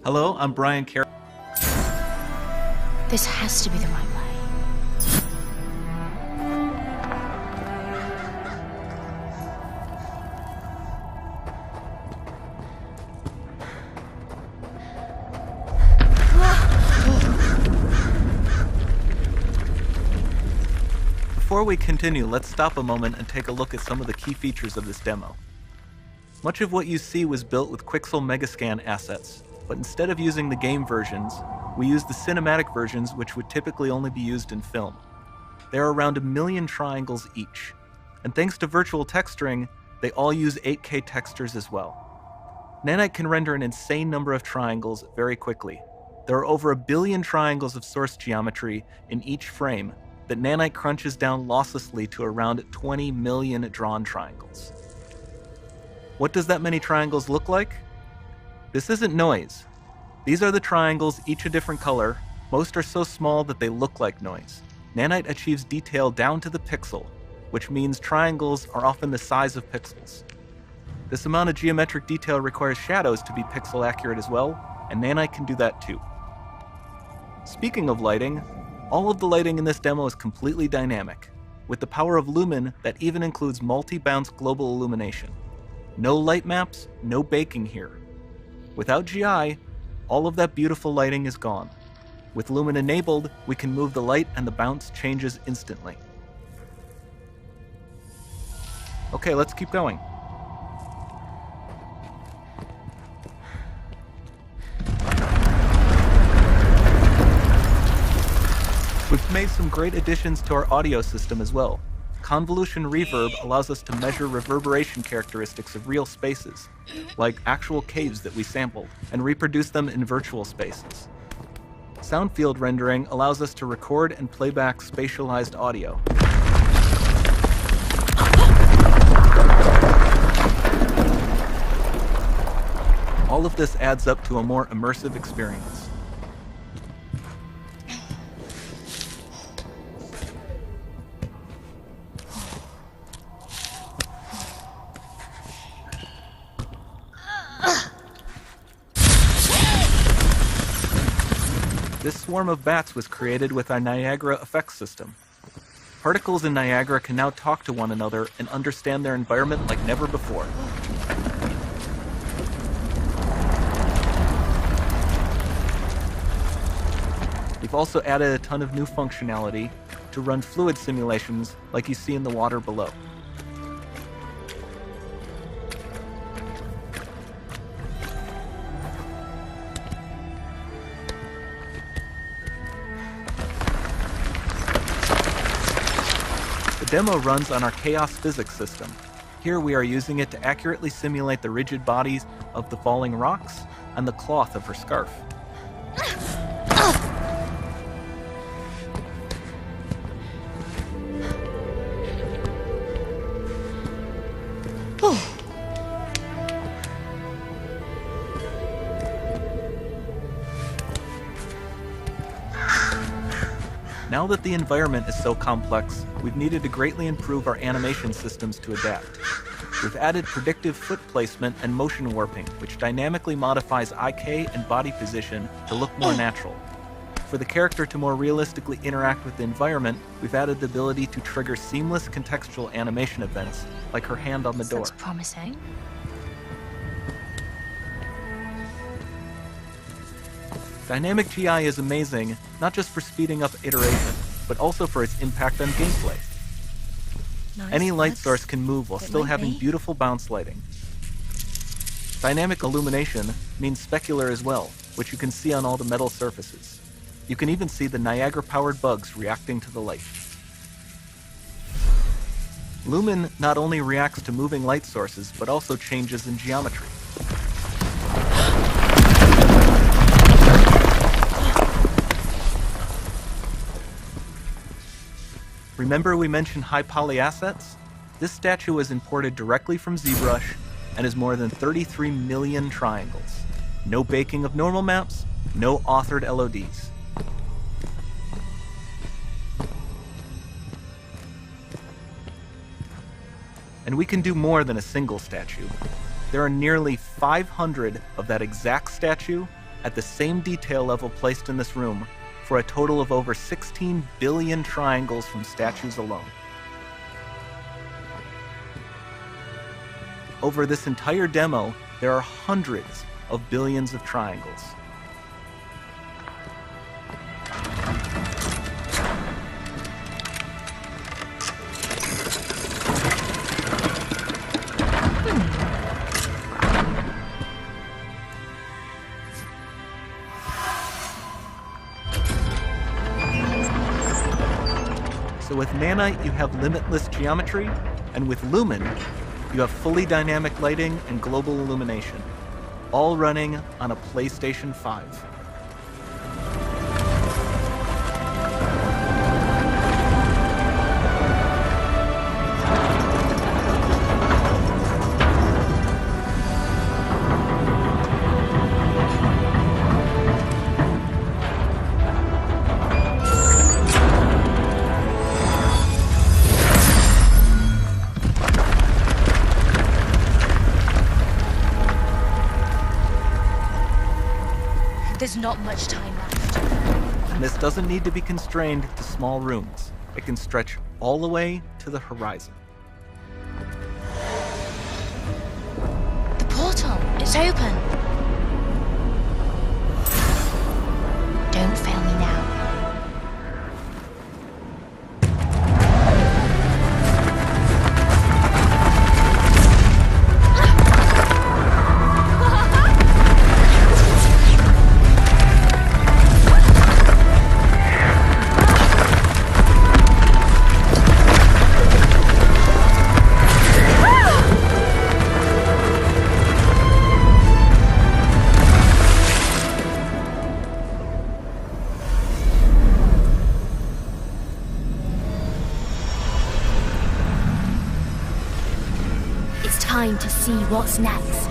Hello, I'm Brian Carey. This has to be the right way. Before we continue, let's stop a moment and take a look at some of the key features of this demo. Much of what you see was built with Quixel Megascan assets, but instead of using the game versions, we used the cinematic versions, which would typically only be used in film. There are around 1 million triangles each, and thanks to virtual texturing, they all use 8K textures as well. Nanite can render an insane number of triangles very quickly. There are over 1 billion triangles of source geometry in each frame that Nanite crunches down losslessly to around 20 million drawn triangles. What does that many triangles look like? This isn't noise. These are the triangles, each a different color. Most are so small that they look like noise. Nanite achieves detail down to the pixel, which means triangles are often the size of pixels. This amount of geometric detail requires shadows to be pixel accurate as well, and Nanite can do that too. Speaking of lighting, all of the lighting in this demo is completely dynamic, with the power of lumen that even includes multi-bounce global illumination. No light maps, no baking here. Without GI, all of that beautiful lighting is gone. With lumen enabled, we can move the light and the bounce changes instantly. Okay, let's keep going. We've made some great additions to our audio system as well. Convolution reverb allows us to measure reverberation characteristics of real spaces, like actual caves that we sampled, and reproduce them in virtual spaces. Sound field rendering allows us to record and playback spatialized audio. All of this adds up to a more immersive experience. This swarm of bats was created with our Niagara effects system. Particles in Niagara can now talk to one another and understand their environment like never before. We've also added a ton of new functionality to run fluid simulations like you see in the water below. The demo runs on our chaos physics system. Here we are using it to accurately simulate the rigid bodies of the falling rocks and the cloth of her scarf. Now that the environment is so complex, we've needed to greatly improve our animation systems to adapt. We've added predictive foot placement and motion warping, which dynamically modifies IK and body position to look more natural. For the character to more realistically interact with the environment, we've added the ability to trigger seamless contextual animation events, like her hand on the door. Sounds promising. Dynamic GI is amazing, not just for speeding up iteration, but also for its impact on gameplay. Nice. Any light source can move while still having beautiful bounce lighting. Dynamic illumination means specular as well, which you can see on all the metal surfaces. You can even see the Niagara-powered bugs reacting to the light. Lumen not only reacts to moving light sources, but also changes in geometry. Remember we mentioned high poly assets? This statue was imported directly from ZBrush and is more than 33 million triangles. No baking of normal maps, no authored LODs. And we can do more than a single statue. There are nearly 500 of that exact statue at the same detail level placed in this room, for a total of over 16 billion triangles from statues alone. Over this entire demo, there are hundreds of billions of triangles. So with nanite, you have limitless geometry, and with lumen, you have fully dynamic lighting and global illumination, all running on a PlayStation 5. There's not much time left. And this doesn't need to be constrained to small rooms. It can stretch all the way to the horizon. The portal, it's open. Don't fail me now. Time to see what's next.